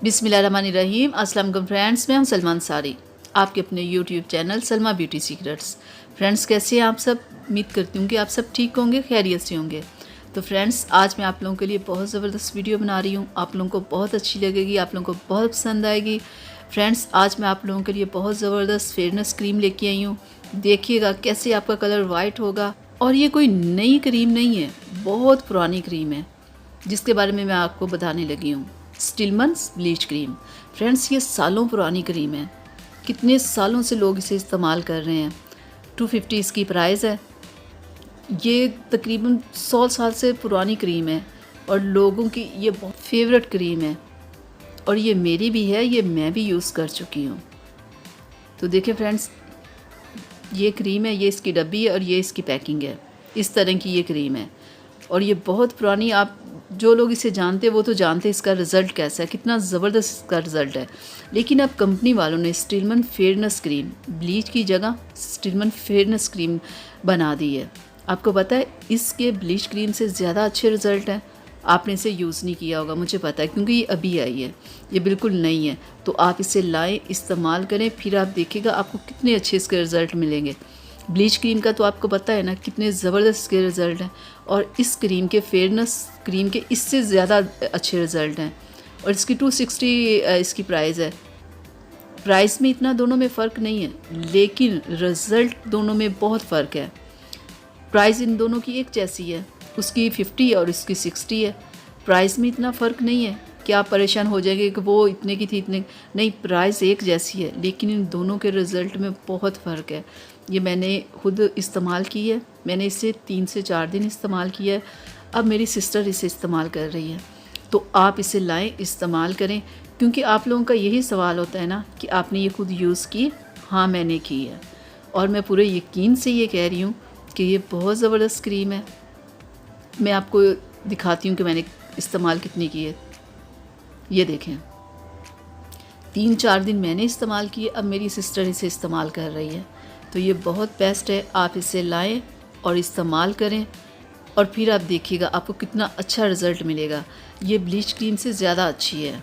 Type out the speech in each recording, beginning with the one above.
बिस्मिल्लाहिर्रहमानिर्रहीम। अस्सलाम वालेकुम फ्रेंड्स, मैं हूं सलमान सारी, आपके अपने YouTube channel Salma beauty secrets. Friends, कैसे हैं आप सब? उम्मीद करती हूँ कि आप सब ठीक होंगे, खैरियत से होंगे। तो फ्रेंड्स, आज मैं आप लोगों के लिए बहुत ज़बरदस्त वीडियो बना रही हूँ। आप लोगों को बहुत अच्छी लगेगी, आप लोगों को बहुत पसंद आएगी। फ्रेंड्स, आज मैं आप लोगों के लिए बहुत ज़बरदस्त फेयरनेस क्रीम लेके आई हूँ। देखिएगा कैसे आपका कलर वाइट होगा। और ये कोई नई क्रीम नहीं है, बहुत पुरानी क्रीम है जिसके बारे में मैं आपको बताने लगी हूँ। स्टिलमन ब्लीच क्रीम। फ्रेंड्स, ये सालों पुरानी क्रीम है, कितने सालों से लोग इसे इस्तेमाल कर रहे हैं। 250 इसकी प्राइस है। ये तकरीबन 100 साल से पुरानी क्रीम है और लोगों की ये बहुत फेवरेट क्रीम है और ये मेरी भी है, ये मैं भी यूज़ कर चुकी हूँ। तो देखिए फ्रेंड्स, ये क्रीम है, ये इसकी डब्बी है और ये इसकी पैकिंग है। इस तरह की ये क्रीम है और ये बहुत पुरानी, आप जो लोग इसे जानते हैं वो तो जानते हैं इसका रिज़ल्ट कैसा है, कितना ज़बरदस्त इसका रिज़ल्ट है। लेकिन अब कंपनी वालों ने स्टिलमन फेयरनेस क्रीम, ब्लीच की जगह स्टिलमन फेयरनेस क्रीम बना दी है। आपको पता है इसके ब्लीच क्रीम से ज़्यादा अच्छे रिज़ल्ट हैं। आपने इसे यूज़ नहीं किया होगा, मुझे पता है, क्योंकि ये अभी आई है, ये बिल्कुल नई है। तो आप इसे लाएँ, इस्तेमाल करें, फिर आप देखिएगा आपको कितने अच्छे इसके रिज़ल्ट मिलेंगे। ब्लीच क्रीम का तो आपको पता है ना कितने ज़बरदस्त इसके रिज़ल्ट हैं, और इस क्रीम के फेयरनेस क्रीम के इससे ज़्यादा अच्छे रिज़ल्ट हैं। और इसकी 260 इसकी प्राइस है। प्राइस में इतना दोनों में फ़र्क नहीं है, लेकिन रिज़ल्ट दोनों में बहुत फ़र्क है। प्राइस इन दोनों की एक जैसी है, उसकी 50 और इसकी 60 है। प्राइस में इतना फ़र्क नहीं है कि आप परेशान हो जाएंगे कि वो इतने की थी इतने, नहीं, प्राइस एक जैसी है, लेकिन इन दोनों के रिज़ल्ट में बहुत फ़र्क है। ये मैंने खुद इस्तेमाल की है, मैंने इसे 3 से 4 दिन इस्तेमाल किया है। अब मेरी सिस्टर इसे इस्तेमाल कर रही है। तो आप इसे लाएं, इस्तेमाल करें, क्योंकि आप लोगों का यही सवाल होता है ना कि आपने ये खुद यूज़ की। हाँ, मैंने की है और मैं पूरे यकीन से ये कह रही हूँ कि ये बहुत ज़बरदस्त क्रीम है। मैं आपको दिखाती हूँ कि मैंने इस्तेमाल कितनी की है। ये देखें, 3-4 दिन मैंने इस्तेमाल किए, अब मेरी सिस्टर इसे इस्तेमाल कर रही है। तो ये बहुत बेस्ट है, आप इसे लाएं और इस्तेमाल करें और फिर आप देखिएगा आपको कितना अच्छा रिज़ल्ट मिलेगा। ये ब्लीच क्रीम से ज़्यादा अच्छी है,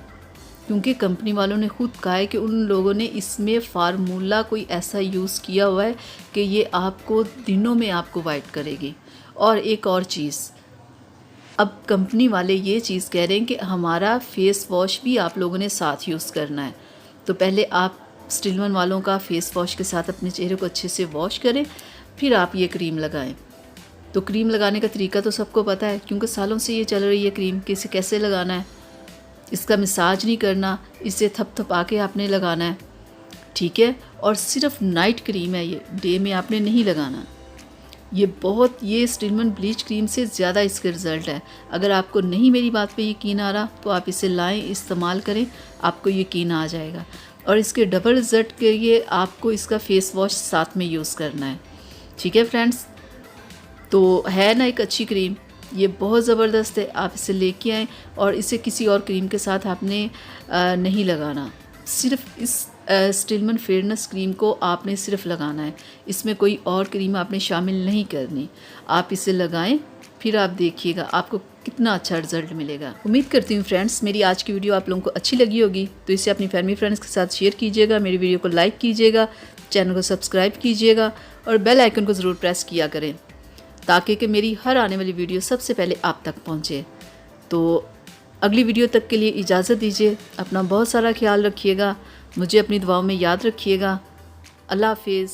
क्योंकि कंपनी वालों ने खुद कहा है कि उन लोगों ने इसमें फार्मूला कोई ऐसा यूज़ किया हुआ है कि ये आपको दिनों में आपको वाइट करेगी। और एक और चीज़, अब कंपनी वाले ये चीज़ कह रहे हैं कि हमारा फेस वॉश भी आप लोगों ने साथ यूज़ करना है। तो पहले आप स्टिलमन वालों का फेस वॉश के साथ अपने चेहरे को अच्छे से वॉश करें, फिर आप ये क्रीम लगाएं। तो क्रीम लगाने का तरीका तो सबको पता है, क्योंकि सालों से ये चल रही है क्रीम कि इसे कैसे लगाना है। इसका मसाज नहीं करना, इसे थपथपा के आपने लगाना है, ठीक है। और सिर्फ नाइट क्रीम है ये, डे में आपने नहीं लगाना। ये स्टिलमन ब्लीच क्रीम से ज़्यादा इसके रिज़ल्ट है। अगर आपको नहीं मेरी बात पे यकीन आ रहा तो आप इसे लाएं, इस्तेमाल करें, आपको यकीन आ जाएगा। और इसके डबल रिज़ल्ट के लिए आपको इसका फेस वॉश साथ में यूज़ करना है, ठीक है फ्रेंड्स। तो है ना एक अच्छी क्रीम, ये बहुत ज़बरदस्त है। आप इसे लेके आएँ और इसे किसी और क्रीम के साथ आपने नहीं लगाना, सिर्फ इस स्टिलमन फेयरनेस क्रीम को आपने सिर्फ लगाना है। इसमें कोई और क्रीम आपने शामिल नहीं करनी। आप इसे लगाएं, फिर आप देखिएगा आपको कितना अच्छा रिज़ल्ट मिलेगा। उम्मीद करती हूँ फ्रेंड्स मेरी आज की वीडियो आप लोगों को अच्छी लगी होगी, तो इसे अपनी फैमिली फ्रेंड्स के साथ शेयर कीजिएगा, मेरी वीडियो को लाइक कीजिएगा, चैनल को सब्सक्राइब कीजिएगा और बेल आइकन को ज़रूर प्रेस किया करें, ताकि कि मेरी हर आने वाली वीडियो सबसे पहले आप तक पहुँचे। तो अगली वीडियो तक के लिए इजाज़त दीजिए। अपना बहुत सारा ख्याल रखिएगा, मुझे अपनी दुआओं में याद रखिएगा। अल्लाह हाफिज़।